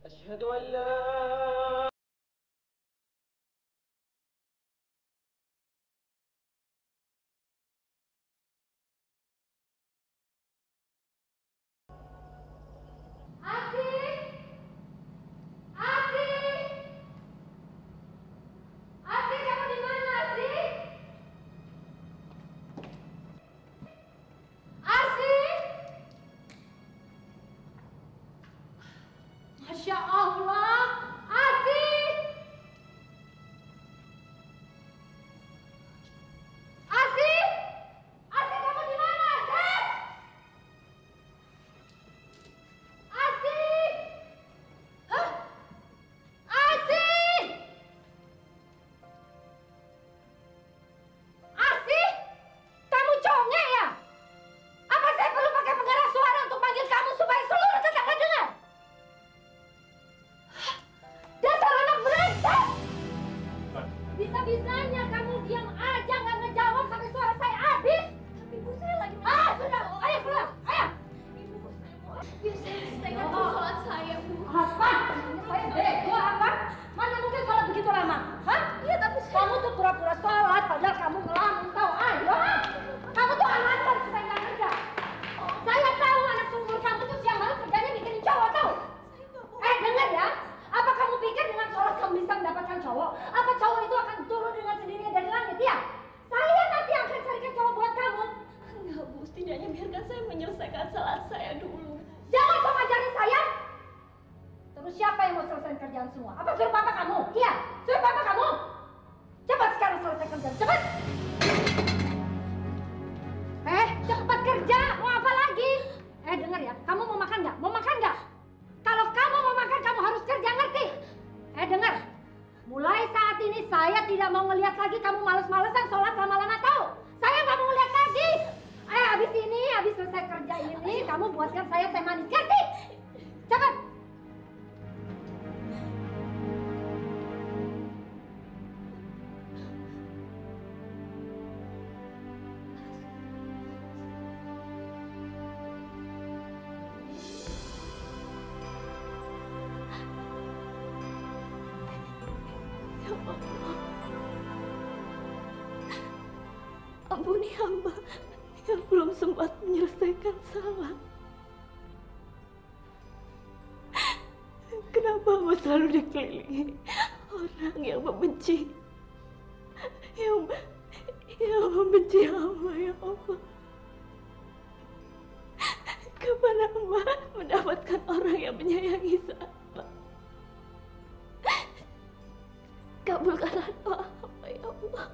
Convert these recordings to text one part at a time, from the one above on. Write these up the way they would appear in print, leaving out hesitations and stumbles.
أشهد أن لا Masya Allah, Asih! Asih! Asih, kamu di mana, Asih? Asih! Hah? Asih! Asih! Kamu congek ya? Apa saya perlu pakai pengeras suara untuk panggil kamu supaya seluruh tetangga dengar? Dasar anak brengsek! Bisa-bisanya kamu diam aja nggak ngejawab sampai suara saya habis. Tapi ibu saya lagi sudah, ayo keluar, ayo. Ibu saya mau selesaikan sholat saya, Bu. Apa? Saya bego apa? Mana mungkin sholat begitu lama? Hah? Iya, tapi kamu tuh pura-pura sholat padahal kamu ngelamun tahu. Ayo. Kamu tuh alasan supaya nggak kerja. Saya tahu anak seumur kamu tuh siang malam kerjanya bikinin cowok tahu. Dengar ya. Apa kamu pikir dengan sholat kamu bisa mendapatkan cowok? Apa cowok itu akan turun dengan sendirinya dari langit? Ya? Saya nanti akan carikan cowok buat kamu. Enggak, Bu. Setidaknya biarkan saya menyelesaikan salat saya dulu. Jangan kau ngajarin saya. Terus siapa yang mau selesai kerjaan semua? Apa suruh papa kamu? Iya, suruh papa kamu. Cepat sekarang selesai kerjaan, cepat. Cepat kerja. Mau apa lagi? Dengar ya. Kamu mau makan nggak? Mau makan nggak? Kalau kamu mau makan, kamu harus kerja, ngerti? Dengar. Mulai saat ini saya tidak mau ngelihat lagi kamu males-malesan sholat lama-lama tahu. Saya nggak mau ngelihat lagi. Habis ini, habis selesai kerja ini, kamu buatkan saya teh manis, ngerti? Cepat. Ampuni hamba yang belum sempat menyelesaikan salat. Kenapa hamba selalu dikelilingi orang yang membenci, yang membenci hamba, ya Allah? Kapan hamba mendapatkan orang yang menyayangi hamba? Kabulkanlah doa hamba, ya Allah.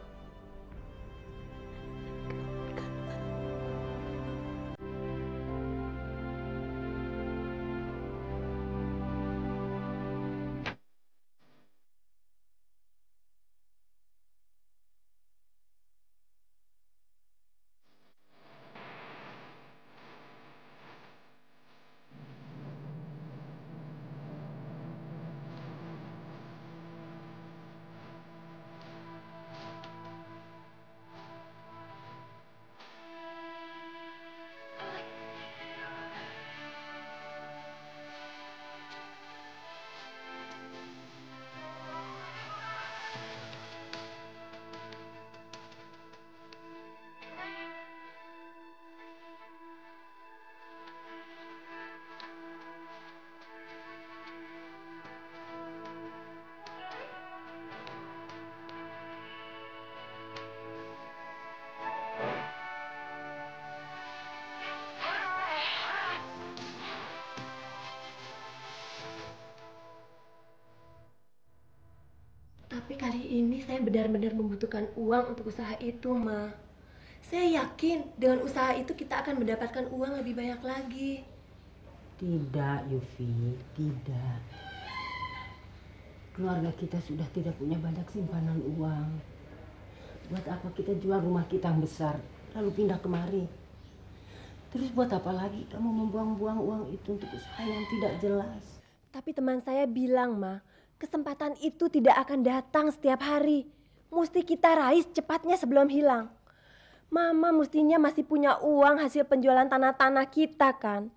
Tapi kali ini saya benar-benar membutuhkan uang untuk usaha itu, Ma. Saya yakin dengan usaha itu kita akan mendapatkan uang lebih banyak lagi. Tidak, Yufi, tidak. Keluarga kita sudah tidak punya banyak simpanan uang. Buat apa kita jual rumah kita yang besar, lalu pindah kemari? Terus buat apa lagi kamu membuang-buang uang itu untuk usaha yang tidak jelas? Tapi teman saya bilang, Ma, kesempatan itu tidak akan datang setiap hari. Mesti kita raih cepatnya sebelum hilang. Mama mestinya masih punya uang hasil penjualan tanah-tanah kita kan.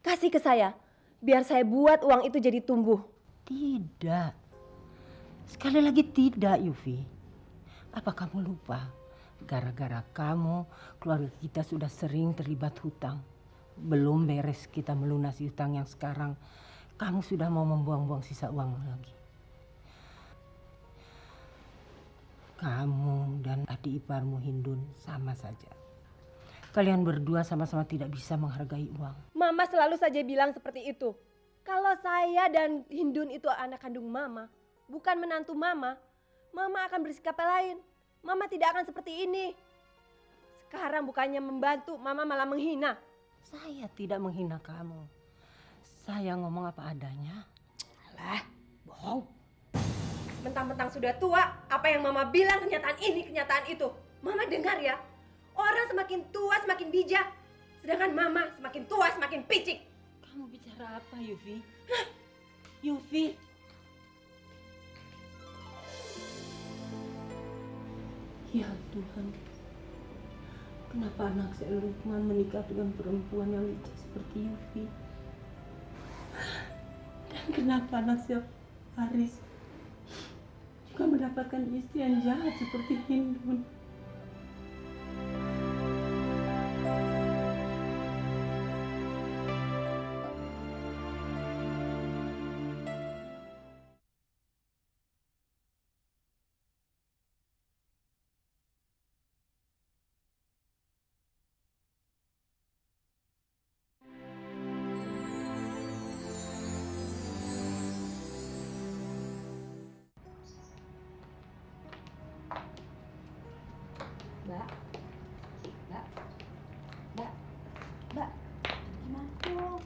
Kasih ke saya, biar saya buat uang itu jadi tumbuh. Tidak. Sekali lagi tidak, Yufi. Apa kamu lupa? Gara-gara kamu, keluarga kita sudah sering terlibat hutang. Belum beres kita melunasi hutang yang sekarang, kamu sudah mau membuang-buang sisa uang lagi. Kamu dan adik iparmu Hindun sama saja. Kalian berdua sama-sama tidak bisa menghargai uang. Mama selalu saja bilang seperti itu. Kalau saya dan Hindun itu anak kandung Mama, bukan menantu Mama, Mama akan bersikap lain. Mama tidak akan seperti ini. Sekarang bukannya membantu, Mama malah menghina. Saya tidak menghina kamu. Saya ngomong apa adanya. Alah, bohong. Mentang-mentang sudah tua, apa yang Mama bilang kenyataan ini, kenyataan itu. Mama dengar ya, orang semakin tua semakin bijak. Sedangkan Mama semakin tua semakin picik. Kamu bicara apa, Yufi? Yufi. Ya Tuhan, kenapa anak saya Lukman menikah dengan perempuan yang licik seperti Yufi? Dan kenapa anak saya Haris juga mendapatkan istri yang jahat seperti Hindun? Mbak, gimana tuh?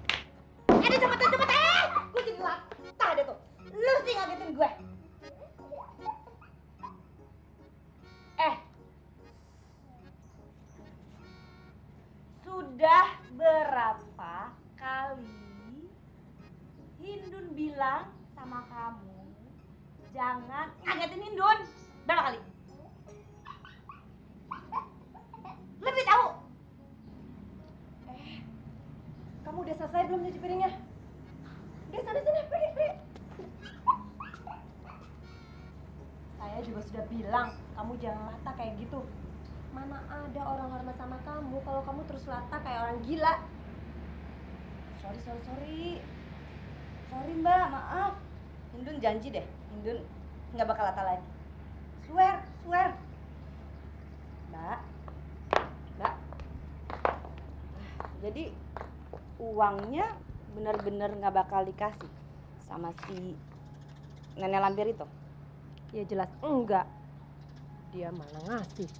Aduh cepet! Gue jadi latah deh tuh. Lu sih ngagetin gue. Sudah berapa kali Hindun bilang sama kamu jangan ngagetin Hindun? Berapa kali? Lebih tahu. Kamu udah selesai belum cuci piringnya? Udah sana pergi. Saya juga sudah bilang, kamu jangan latah kayak gitu. Mana ada orang hormat sama kamu kalau kamu terus latah kayak orang gila. Sorry Mbak, maaf. Hindun janji deh, Hindun nggak bakal latah lagi. Swear. Mbak. Jadi uangnya benar-benar nggak bakal dikasih sama si nenek lampir itu? Ya jelas enggak. Dia malah ngasih.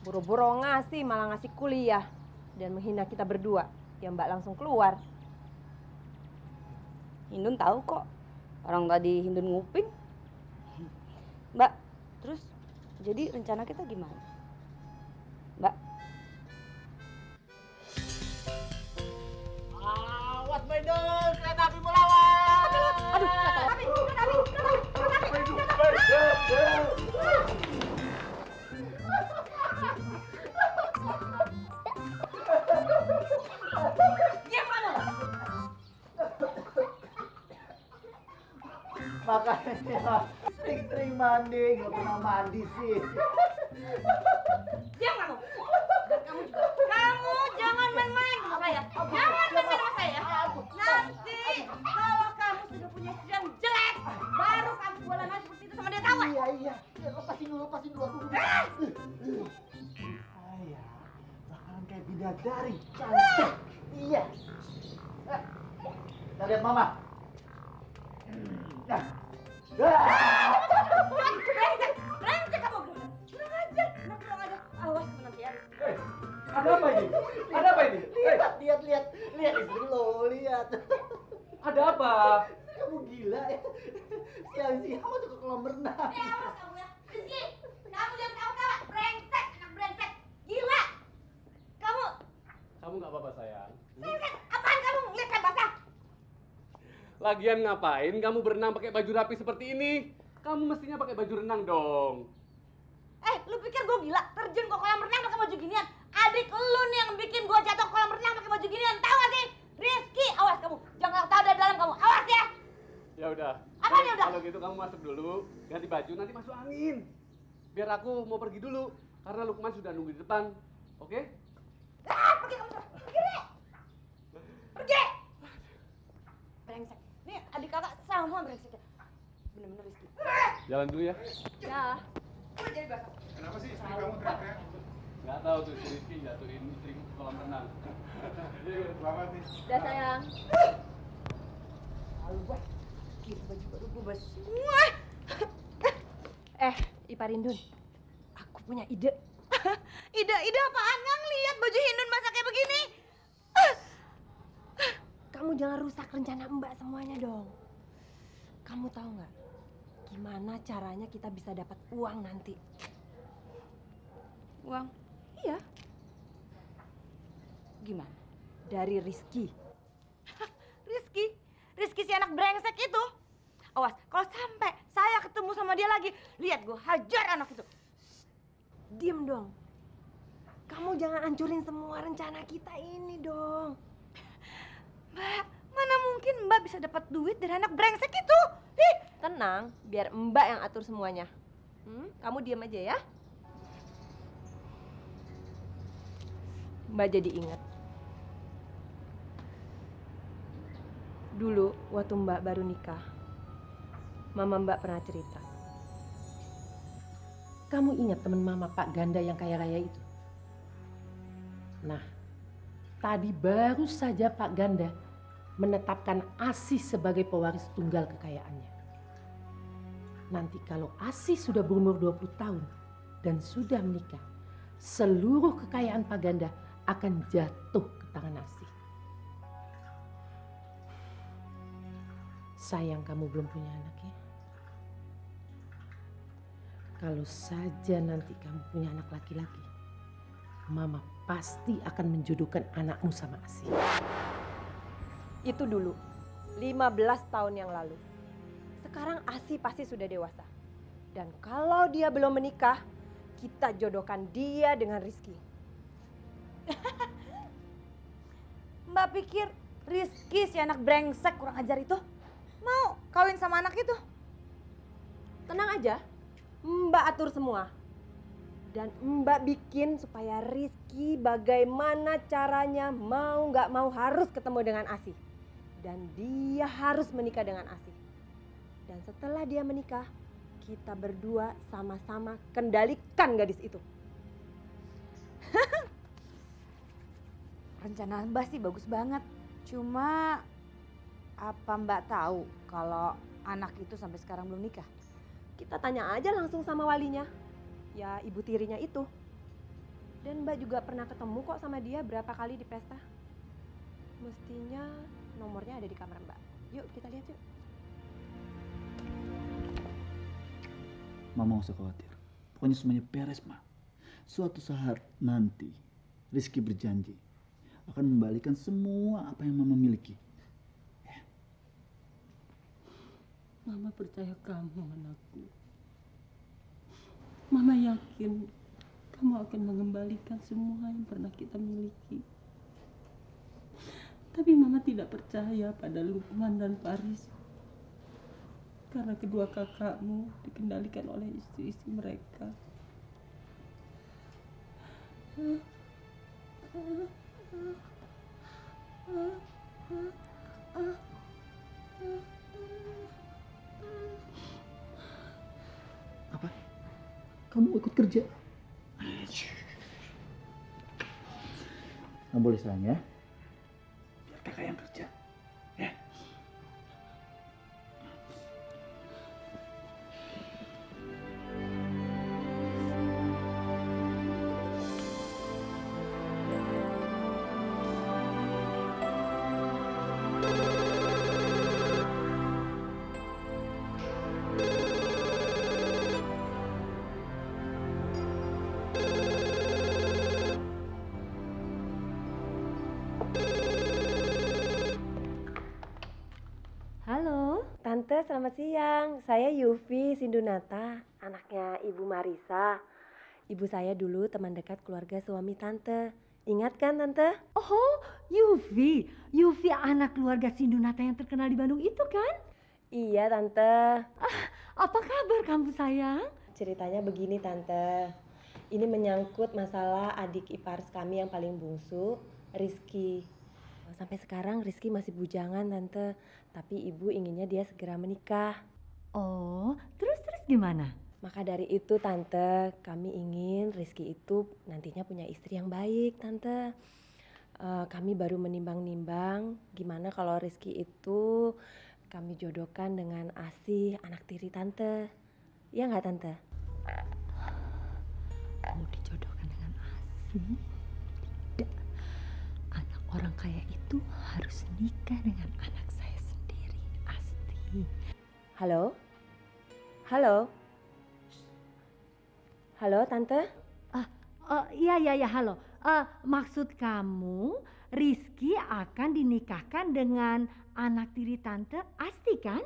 Boro-boro ngasih, malah ngasih kuliah. Dan menghina kita berdua. Ya Mbak langsung keluar. Hindun tahu kok. Orang tadi Hindun nguping. Mbak, terus jadi rencana kita gimana? Mbak. Awas Hindun, kereta api melawan. Aduh, kereta api. Diam kamu. Makanya sering mandi, nggak pernah mandi sih. Diam kamu. Dan kamu juga. Kamu jangan main-main sama saya. Jangan main-main sama saya. Nanti kalau kamu sudah punya istri yang jelek, baru kamu boleh main seperti itu sama dia, tahu nggak? Iya. Lepasin dulu. Saya bakalan kayak bidadari cantik. Iya. Kita lihat Mama. Brengsek kamu. Kurang ajar. Kurang ajar. Awas kamu nanti ya. Ada apa ini? Lihat istri lo, lihat. Ada apa? Kamu gila ya. Siang-siang masuk ke kolam renang. Awas kamu ya. Rizky, kamu jangan tahu-tahu. Brengsek, anak brengsek. Gila. Kamu nggak apa-apa sayang. Brengsek. Apaan kamu lihat saya basah? Lagian ngapain kamu berenang pakai baju rapi seperti ini? Kamu mestinya pakai baju renang dong. Lu pikir gue gila? Terjun ke kolam renang pakai baju ginian? Adik lu nih yang bikin gue jatuh ke kolam renang pakai baju ginian, tahu gak sih? Rizky, awas kamu. Jangan tahu dari dalam kamu. Awas ya. Ya udah. Apa nih udah? Kalau gitu kamu masuk dulu, ganti baju, nanti masuk angin. Biar aku mau pergi dulu, karena Lukman sudah nunggu di depan. Oke? Pergi kamu. Pergi deh. Pergi. Brengsek. Nih adik kakak sama brengseknya. Bener-bener Rizky. Jalan dulu ya. Ya. Jadi basah. Kenapa sih istri kamu teriak-teriak? Nggak tahu tuh si Rizky jatuhin istriku ke kolam renang. Selamat nih. Udah sayang. Lalu gue. Kirim baju baru gue bas. Ipa Rindun, aku punya ide. Ide apaan? Nggak ngeliat baju Hindun masak kayak begini. Kamu jangan rusak rencana Mbak semuanya dong. Kamu tahu nggak gimana caranya kita bisa dapat uang nanti? Uang? Iya, Gimana? dari Rizky. Rizky si anak brengsek itu. Awas, kalau sampai saya ketemu sama dia lagi, lihat gue hajar anak itu. Diem dong. Kamu jangan hancurin semua rencana kita ini dong. Mbak, mana mungkin Mbak bisa dapat duit dari anak brengsek itu? Ih, Tenang, biar Mbak yang atur semuanya. Kamu diem aja ya. Mbak jadi ingat. Dulu waktu Mbak baru nikah, Mama Mbak pernah cerita. Kamu ingat teman Mama Pak Ganda yang kaya raya itu? Nah, tadi baru saja Pak Ganda menetapkan Asih sebagai pewaris tunggal kekayaannya. Nanti kalau Asih sudah berumur 20 tahun dan sudah menikah, seluruh kekayaan Pak Ganda akan jatuh ke tangan Asih. Sayang kamu belum punya anak ya. Kalau saja nanti kamu punya anak laki-laki, Mama pasti akan menjodohkan anakmu sama Asih. Itu dulu, 15 tahun yang lalu. Sekarang Asih pasti sudah dewasa. Dan kalau dia belum menikah, kita jodohkan dia dengan Rizky. Mbak pikir Rizky si anak brengsek kurang ajar itu mau kawin sama anak itu? Tenang aja, Mbak atur semua. Dan Mbak bikin supaya Rizky bagaimana caranya mau nggak mau harus ketemu dengan Asih. Dan dia harus menikah dengan Asih. Dan setelah dia menikah, kita berdua sama-sama kendalikan gadis itu. Rencana Mbak sih bagus banget. Cuma apa Mbak tahu kalau anak itu sampai sekarang belum nikah? Kita tanya aja langsung sama walinya. Ya ibu tirinya itu. Dan Mbak juga pernah ketemu kok sama dia berapa kali di pesta. Mestinya nomornya ada di kamar Mbak. Yuk kita lihat yuk. Mama gak usah khawatir. Pokoknya semuanya beres, Ma. Suatu saat nanti, Rizky berjanji akan membalikan semua apa yang Mama miliki. Mama percaya kamu, anakku. Mama yakin kamu akan mengembalikan semua yang pernah kita miliki. Tapi Mama tidak percaya pada Lukman dan Faris. Karena kedua kakakmu dikendalikan oleh istri-istri mereka. Apa? Kamu ikut kerja? Nggak boleh sayang ya. Biar kakak yang kerja. Ya. Halo, Tante selamat siang. Saya Yufi Sindunata, anaknya Ibu Marisa. Ibu saya dulu teman dekat keluarga suami Tante. Ingat kan Tante? Oh, Yufi. Yufi anak keluarga Sindunata yang terkenal di Bandung itu kan? Iya Tante. Apa kabar kamu sayang? Ceritanya begini Tante. Ini menyangkut masalah adik ipar kami yang paling bungsu, Rizky. Sampai sekarang Rizky masih bujangan Tante. Tapi ibu inginnya dia segera menikah. Oh, terus gimana? Maka dari itu Tante, kami ingin Rizky itu nantinya punya istri yang baik Tante. Kami baru menimbang-nimbang gimana kalau Rizky itu kami jodohkan dengan Asih, anak tiri Tante. Iya nggak Tante? Mau dijodohkan dengan Asih? Tidak. Anak orang kaya itu harus nikah dengan anak saya sendiri, Asti. Halo? Halo? Halo Tante? Iya, halo. Maksud kamu Rizky akan dinikahkan dengan anak tiri Tante Asti kan?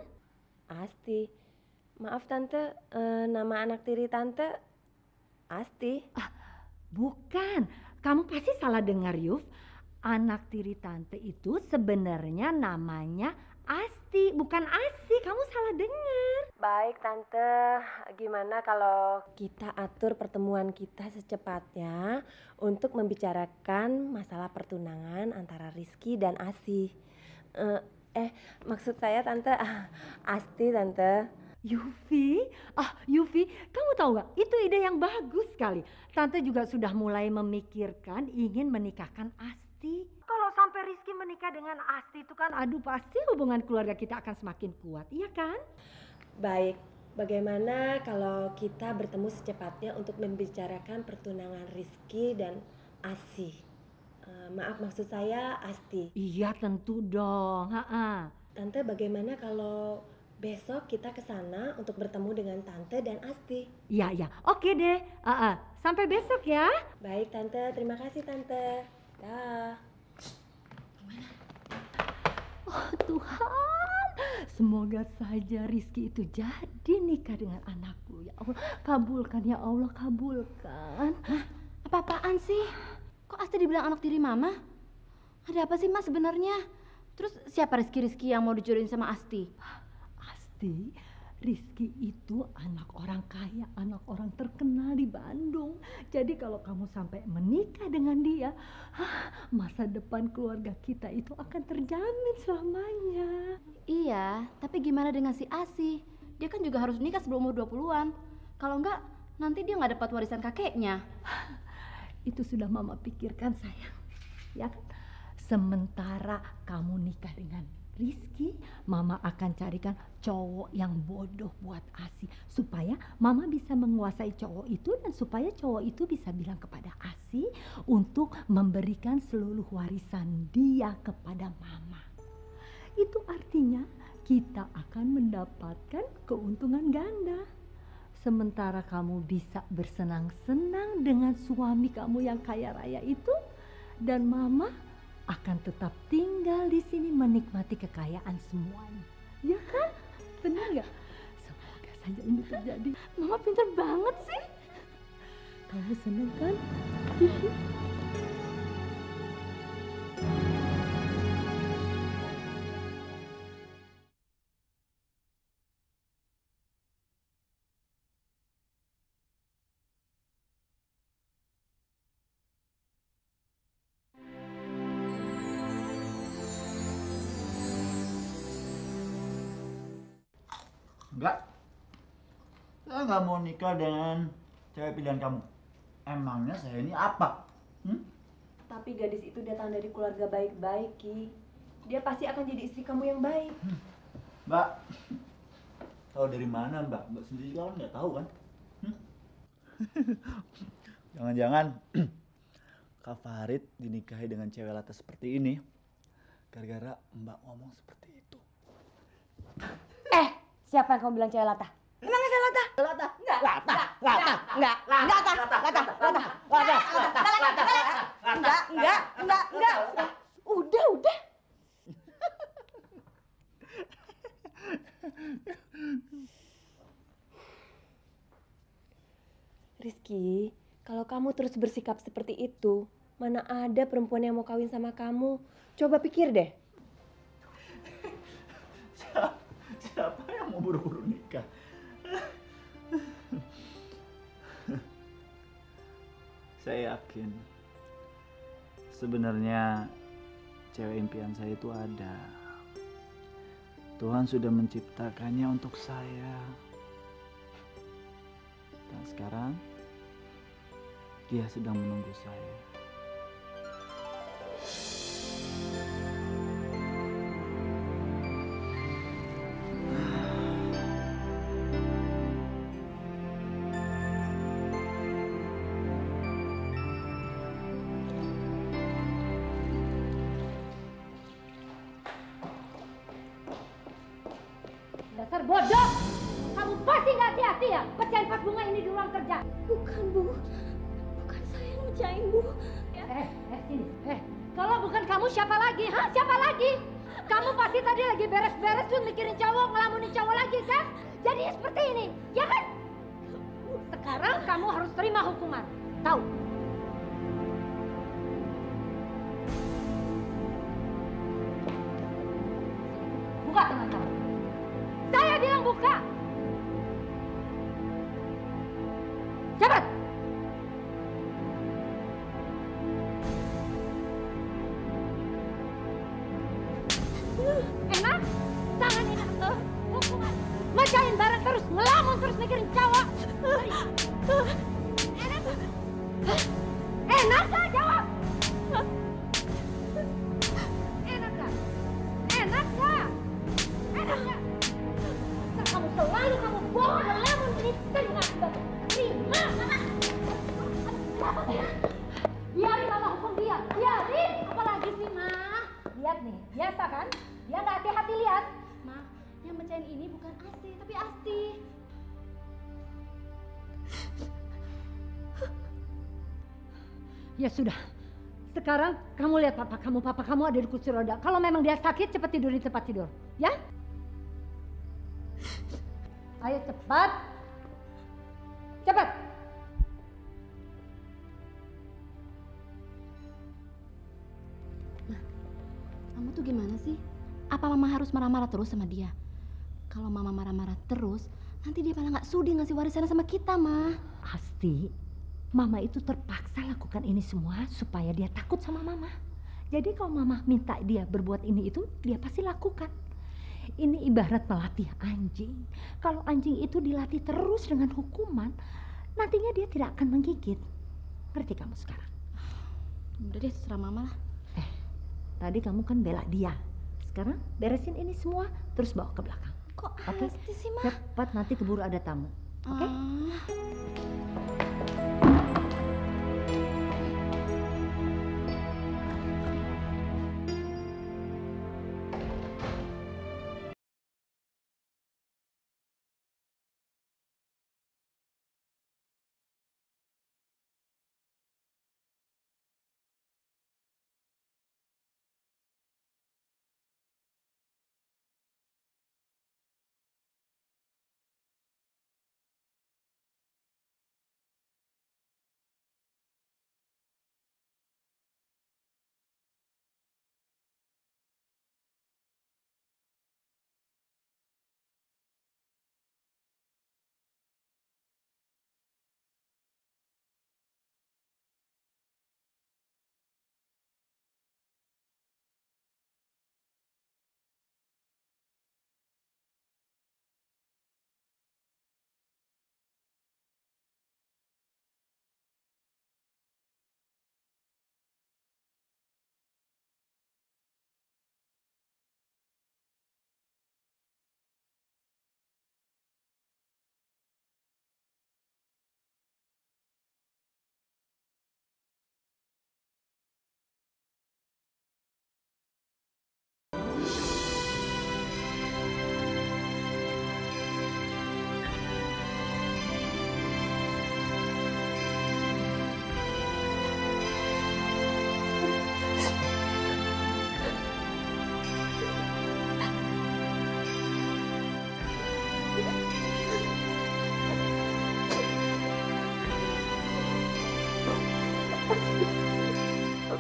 Asti. Maaf Tante, nama anak tiri Tante Asti. Bukan, kamu pasti salah dengar Yuf. Anak tiri Tante itu sebenarnya namanya Asti, bukan Asi. Kamu salah dengar. Baik Tante, gimana kalau kita atur pertemuan kita secepatnya untuk membicarakan masalah pertunangan antara Rizky dan Asih. Maksud saya Tante, Asti Tante. Yufi, Yufi, kamu tahu nggak? Itu ide yang bagus sekali. Tante juga sudah mulai memikirkan ingin menikahkan Asti. Kalau sampai Rizky menikah dengan Asti itu kan, aduh pasti hubungan keluarga kita akan semakin kuat, iya kan? Baik, bagaimana kalau kita bertemu secepatnya untuk membicarakan pertunangan Rizky dan Asih? Maaf, maksud saya Asti. Iya tentu dong. Tante, bagaimana kalau besok kita ke sana untuk bertemu dengan Tante dan Asti? Iya, oke deh. Sampai besok ya. Baik Tante, terima kasih Tante. Dah. Oh Tuhan, semoga saja Rizky itu jadi nikah dengan anakku. Ya Allah, kabulkan ya Allah, kabulkan. Apa-apaan sih? Kok Asti dibilang anak tiri Mama? Ada apa sih Mas sebenarnya? Terus siapa Rizky yang mau dijodohin sama Asti? Asti, Rizky itu anak orang kaya, anak orang terkenal di Bandung. Jadi kalau kamu sampai menikah dengan dia, masa depan keluarga kita itu akan terjamin selamanya. Iya, tapi gimana dengan si Asi? Dia kan juga harus nikah sebelum umur 20-an. Kalau enggak, nanti dia nggak dapat warisan kakeknya. Itu sudah Mama pikirkan sayang. Ya kan? Sementara kamu nikah dengan Rizky, Mama akan carikan cowok yang bodoh buat Asi supaya Mama bisa menguasai cowok itu dan supaya cowok itu bisa bilang kepada Asi untuk memberikan seluruh warisan dia kepada Mama. Itu artinya kita akan mendapatkan keuntungan ganda. Sementara kamu bisa bersenang-senang dengan suami kamu yang kaya raya itu, dan Mama akan tetap tinggal di sini menikmati kekayaan semuanya. Ya kan? Benar nggak? Semoga saja ini terjadi. Mama pintar banget sih. Kamu senang kan? Enggak. Saya nggak mau nikah dengan cewek pilihan kamu. Emangnya saya ini apa? Tapi gadis itu datang dari keluarga baik-baik, Ki. Dia pasti akan jadi istri kamu yang baik. Mbak, tahu dari mana Mbak? Mbak sendiri kan nggak tahu kan? Jangan-jangan Kak Farid dinikahi dengan cewek lata seperti ini gara-gara Mbak ngomong seperti itu. Siapa yang kamu bilang cewek lata? Emangnya saya lata? Lata? Enggak. Lata. Enggak. Udah. Rizky, kalau kamu terus bersikap seperti itu, Mana ada perempuan yang mau kawin sama kamu? Coba pikir deh. Siapa yang mau buru-buru nikah? Saya yakin sebenarnya cewek impian saya itu ada. Tuhan sudah menciptakannya untuk saya. Dan sekarang dia sedang menunggu saya. Dasar bodoh! Kamu pasti nggak hati-hati ya pecahin vas bunga ini di ruang kerja. Bukan, Bu. Bukan saya yang mecahin, Bu. Sini. Kalau bukan kamu siapa lagi? Hah? Siapa lagi? Kamu pasti tadi lagi beres-beres tuh mikirin cowok, ngelamunin cowok lagi kan? Jadi seperti ini, ya kan? Sekarang kamu harus terima hukuman. Tahu? Buka tangan kamu. Saya bilang buka. Cepat. Enak? Tangan enak tuh. Hukuman. Mecahin barang terus, ngelamun terus mikirin cowok. Enak? Enak gak jawab? Enak gak? Enak gak? Enak gak? Kamu selalu kamu bohong dan lamun ini terima akibat. Terima. Biarin mama hukum dia. Biarin. Apalagi sih, Ma? Lihat nih, biasa kan? Dia nggak hati-hati lihat. Ma, yang mecahin ini bukan Asti, tapi Asti. Ya sudah. Sekarang kamu lihat papa kamu ada di kursi roda. Kalau memang dia sakit, cepat tidur di tempat tidur, ya? Ayo cepat. Cepat. Mama tuh gimana sih? Apa Mama harus marah-marah terus sama dia? Kalau Mama marah-marah terus, nanti dia malah nggak sudi ngasih warisannya sama kita, Ma. Asti, Mama itu terpaksa lakukan ini semua supaya dia takut sama Mama. Jadi kalau Mama minta dia berbuat ini itu, dia pasti lakukan. Ini ibarat melatih anjing. Kalau anjing itu dilatih terus dengan hukuman, nantinya dia tidak akan menggigit. Ngerti kamu sekarang? Udah deh, terserah Mama lah. Tadi kamu kan bela dia. Sekarang beresin ini semua, terus bawa ke belakang. Kok Oke? Asti sih, Ma? Cepat, nanti keburu ada tamu. Oke?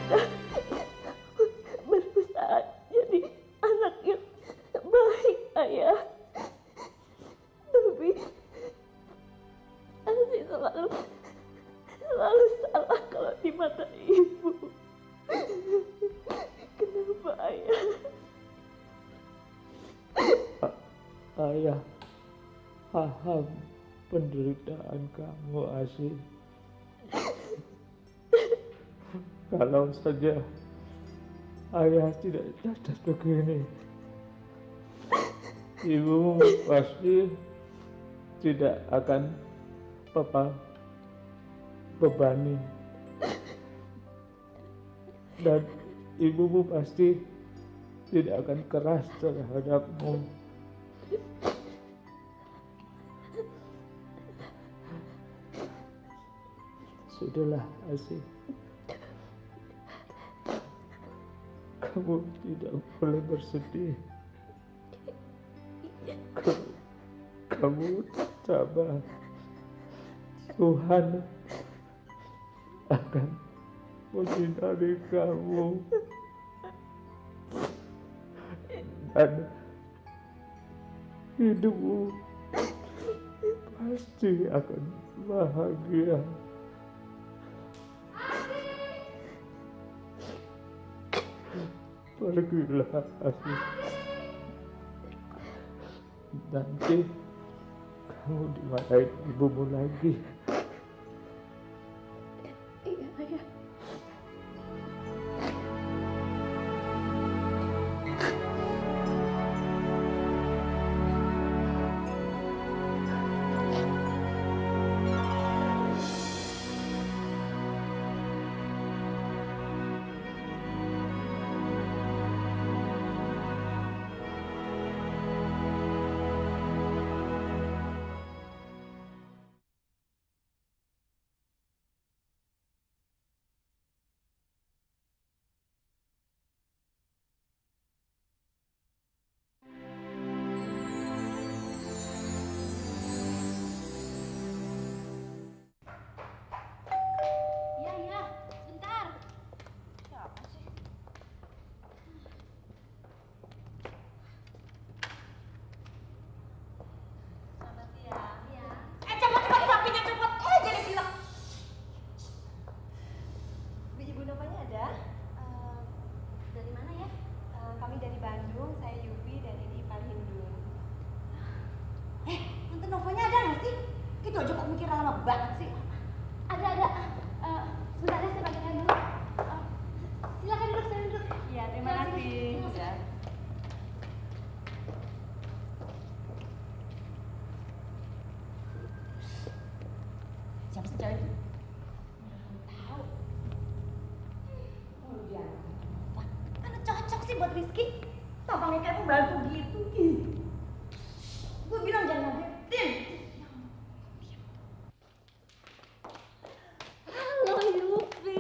kita berusaha jadi anak yang baik, Ayah. Tapi Asih selalu salah kalau di mata ibu. Kenapa, Ayah? Ayah paham penderitaan kamu, Asih. Kalau saja ayah tidak cacat begini, ibu pasti tidak akan papa bebani. Dan ibumu pasti tidak akan keras terhadapmu. Sudahlah, Asih. Kamu tidak boleh bersedih. Kamu sabar. Tuhan akan menyinari kamu. Dan hidupmu pasti akan bahagia. Pergilah, Asih. Nanti kamu dimarahin ibumu lagi. Iya, Ayah. Iya, sebentar. Siapa sih? Selamat siang. Iya. Cepet sapinya cepet. Jadi bilang. Ibu namanya ada? Dari mana ya? Kami dari Bandung, saya Yubi dan ini Pak Hindun. Tante Novanya ada nggak sih? Gitu aja kok mikir lama banget sih. Ada. Sebentar ya, saya panggilkan dulu. Silakan duduk, saya duduk. Iya, terima kasih. Ya. Siapa sih cewek itu? Tahu. Oh, dia. Wah, mana cocok sih buat Rizky? Tampangnya kayak pembantu gitu. Gue bilang jangan ngagetin. Halo Yupi,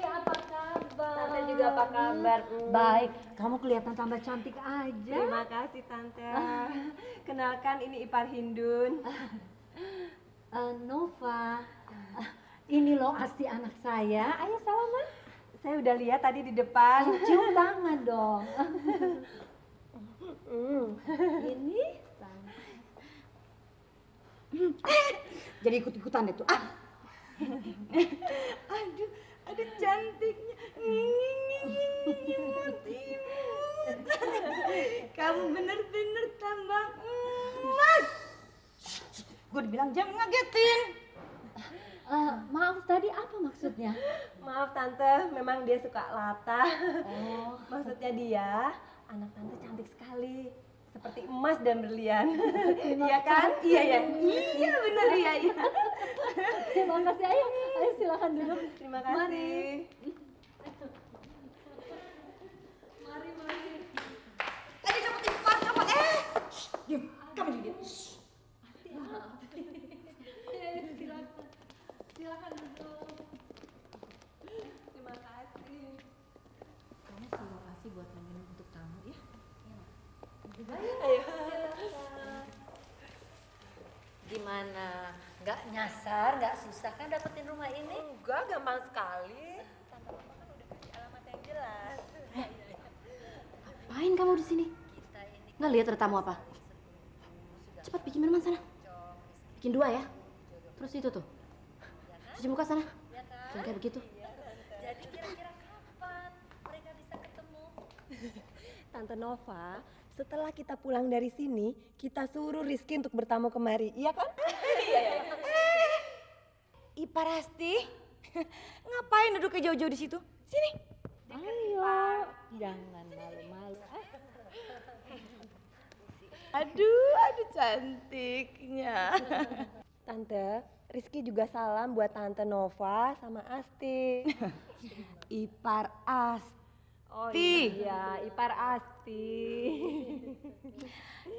apa kabar? Tante juga apa kabar? Baik, kamu kelihatan tambah cantik aja. Terima kasih Tante. Kenalkan ini Ipar Hindun. Nova, ini loh Asti anak saya. Ayo salaman. Saya udah lihat tadi di depan. Cium tangan dong. Ini jadi ikut-ikutan itu. Aduh cantiknya. Kamu bener-bener tambah emas. Gue dibilang jangan ngagetin. Maaf tadi apa maksudnya? Maaf Tante, memang dia suka latah. Oh, Maksudnya dia, anak Tante cantik sekali. Seperti emas dan berlian. Iya kan? Iya ya. Iya bener iya. terima kasih. Ayo silakan duduk. Terima kasih. Mari. Tadi cepet cepat apa? Diam. Kamu juga diam. Silakan duduk. Terima kasih. Kamu suruh kasih buat nemenin untuk tamu ya. Ayo. Gimana? Nggak nyasar, nggak susah kan dapetin rumah ini? Enggak, gampang sekali. Tante Mama kan udah kasih alamat Ngapain kamu di sini? Nggak lihat ada tamu apa? Cepat bikin minuman sana. Bikin 2 ya. Terus itu tuh. Cuci muka sana. Jangan kayak begitu. Jadi kira-kira kapan mereka bisa ketemu? Tante Nova, setelah kita pulang dari sini, kita suruh Rizky untuk bertamu kemari, iya kan? Iya. Ipar Asti, ngapain duduknya jauh-jauh di situ? Sini. Ayo, jangan malu-malu. Aduh cantiknya. Tante, Rizky juga salam buat Tante Nova sama Asti. Ipar Asti. Oh iya, Ipar Asti.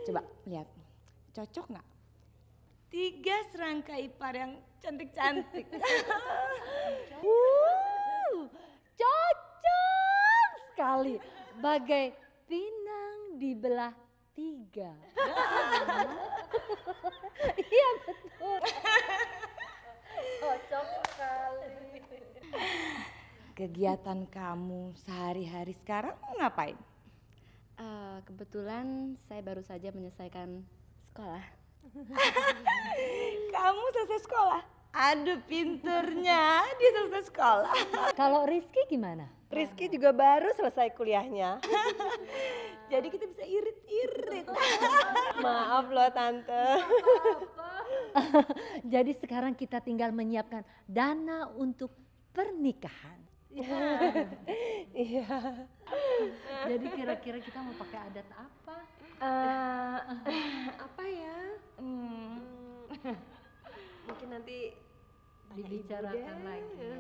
Coba lihat, cocok nggak? 3 serangka ipar yang cantik-cantik. Cocok sekali, bagai pinang dibelah 3. Iya betul. Cocok sekali. Kegiatan kamu sehari-hari sekarang ngapain? Kebetulan saya baru saja menyelesaikan sekolah. Kamu selesai sekolah? Aduh pinternya, dia selesai sekolah. Kalau Rizky gimana? Rizky juga baru selesai kuliahnya. Jadi kita bisa irit-irit. Maaf loh Tante. Jadi sekarang kita tinggal menyiapkan dana untuk pernikahan. Iya. Jadi kira-kira kita mau pakai adat apa? Apa ya? Mungkin nanti Dibicarakan lagi ya.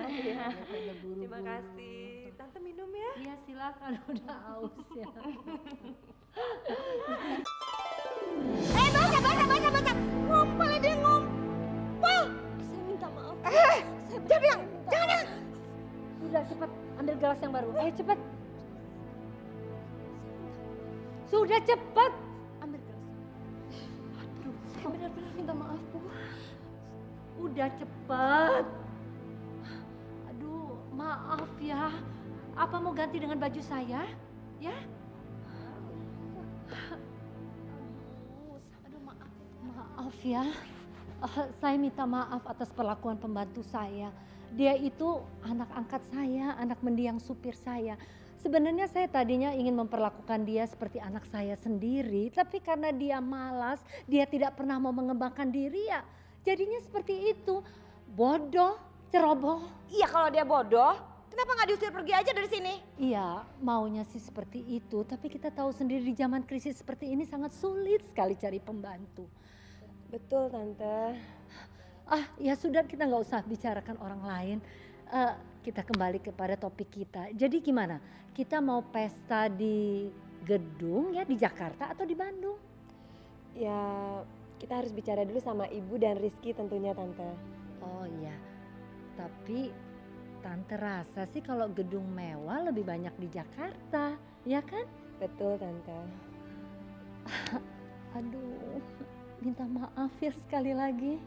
Iya. Daripada buru-buru. Terima kasih. Tante minum ya? Iya silakan, udah aus ya. Baca. Ngumpul dia ngumpul. Saya minta maaf. Dia bilang, jangan. Sudah cepat ambil gelas yang baru. Ayo cepat. Sudah cepat ambil gelas. Aduh, saya benar-benar minta maaf Bu. Udah cepat. Aduh, maaf ya. Apa mau ganti dengan baju saya? Ya? Aduh, maaf. Maaf ya. Saya minta maaf atas perlakuan pembantu saya. Dia itu anak angkat saya, anak mendiang supir saya. Sebenarnya saya tadinya ingin memperlakukan dia seperti anak saya sendiri. Tapi karena dia malas, dia tidak pernah mau mengembangkan diri ya. Jadinya seperti itu. Bodoh, ceroboh. Iya kalau dia bodoh, kenapa nggak diusir pergi aja dari sini? Iya, maunya sih seperti itu. Tapi kita tahu sendiri di zaman krisis seperti ini sangat sulit sekali cari pembantu. Betul Tante. Ya sudah, kita nggak usah bicarakan orang lain. Kita kembali kepada topik kita. Jadi gimana? Kita mau pesta di gedung ya di Jakarta atau di Bandung? Ya, kita harus bicara dulu sama Ibu dan Rizky tentunya Tante. Oh iya, tapi Tante rasa sih kalau gedung mewah lebih banyak di Jakarta, ya kan? Betul Tante. Aduh, minta maaf ya sekali lagi.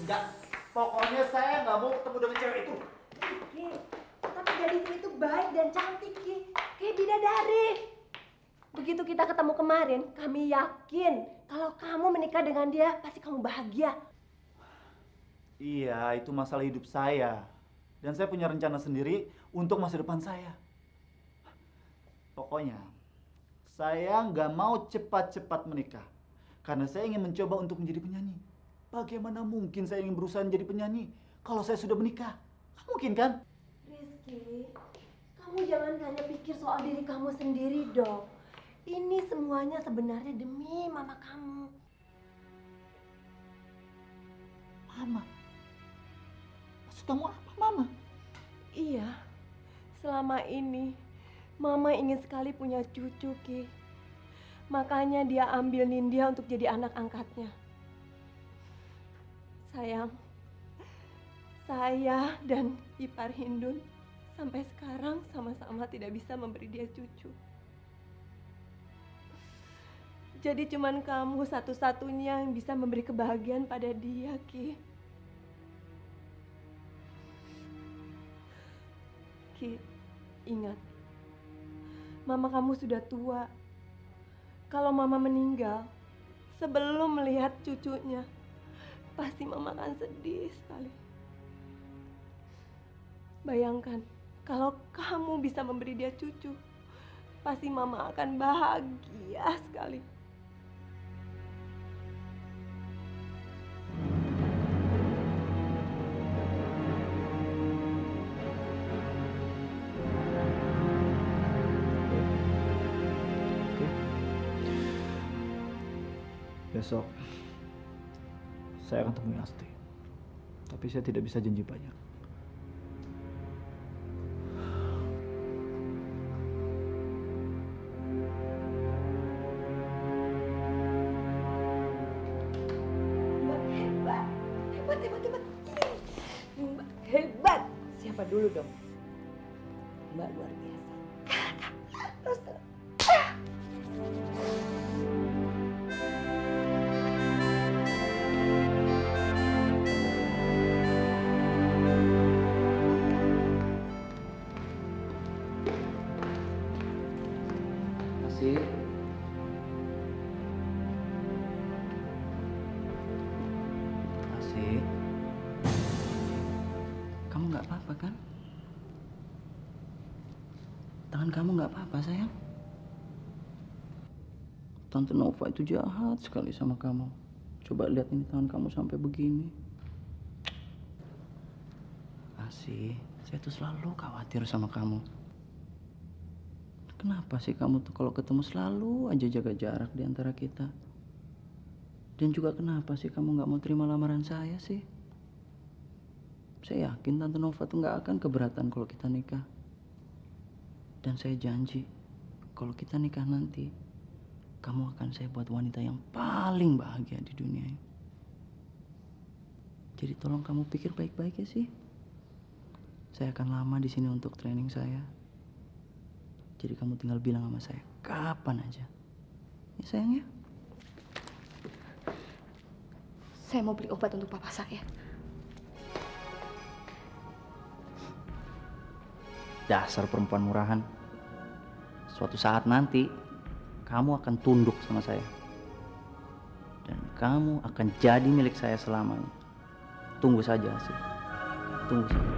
Enggak, pokoknya saya nggak mau ketemu dengan cewek itu. Ki, tapi gadis itu baik dan cantik Ki. Kayak bidadari. Begitu kita ketemu kemarin, kami yakin kalau kamu menikah dengan dia pasti kamu bahagia. Iya, itu masalah hidup saya. Dan saya punya rencana sendiri untuk masa depan saya. Pokoknya, saya nggak mau cepat-cepat menikah. Karena saya ingin mencoba untuk menjadi penyanyi. Bagaimana mungkin saya ingin berusaha menjadi penyanyi kalau saya sudah menikah? Nggak mungkin kan? Rizky, kamu jangan hanya pikir soal diri kamu sendiri dong. Ini semuanya sebenarnya demi mama kamu. Mama? Maksud kamu apa, Mama? Iya, selama ini Mama ingin sekali punya cucu, Ki. Makanya dia ambil Nindya untuk jadi anak angkatnya. Sayang, saya dan ipar Hindun sampai sekarang sama-sama tidak bisa memberi dia cucu. Jadi cuman kamu satu-satunya yang bisa memberi kebahagiaan pada dia, Ki. Ki, ingat, mama kamu sudah tua. Kalau mama meninggal, sebelum melihat cucunya, pasti mama akan sedih sekali. Bayangkan, kalau kamu bisa memberi dia cucu, pasti mama akan bahagia sekali. Besok saya akan temui Asti, tapi saya tidak bisa janji banyak. Mbak, hebat. Mbak, hebat. Siapa dulu dong? Mbak luar biasa. Terus. Asih. Asih. Kamu nggak apa-apa kan? Tangan kamu nggak apa-apa, sayang? Tante Nova itu jahat sekali sama kamu. Coba lihat ini tangan kamu sampai begini. Asih, saya tuh selalu khawatir sama kamu. Kenapa sih kamu tuh kalau ketemu selalu aja jaga jarak di antara kita? Dan juga kenapa sih kamu nggak mau terima lamaran saya sih? Saya yakin Tante Nova tuh nggak akan keberatan kalau kita nikah. Dan saya janji, kalau kita nikah nanti, kamu akan saya buat wanita yang paling bahagia di dunia ini. Jadi tolong kamu pikir baik-baik ya sih. Saya akan lama di sini untuk training saya. Jadi kamu tinggal bilang sama saya kapan aja. Ya sayang ya. Saya mau beli obat untuk papa saya. Dasar perempuan murahan. Suatu saat nanti kamu akan tunduk sama saya. Dan kamu akan jadi milik saya selamanya. Tunggu saja sih. Tunggu saja.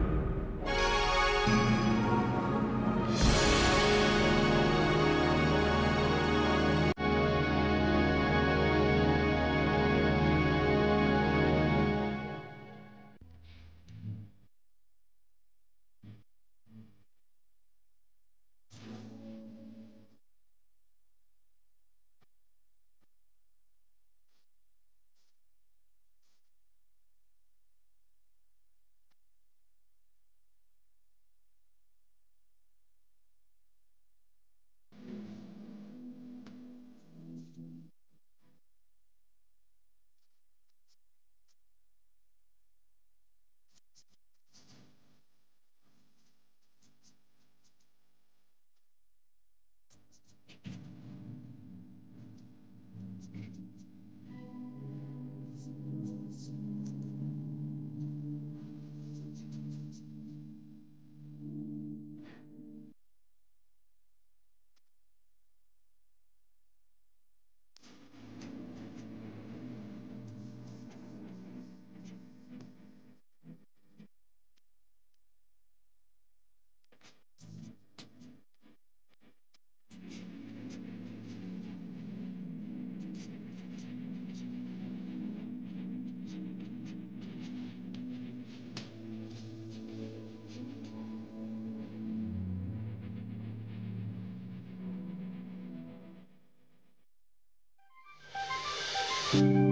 Thank you.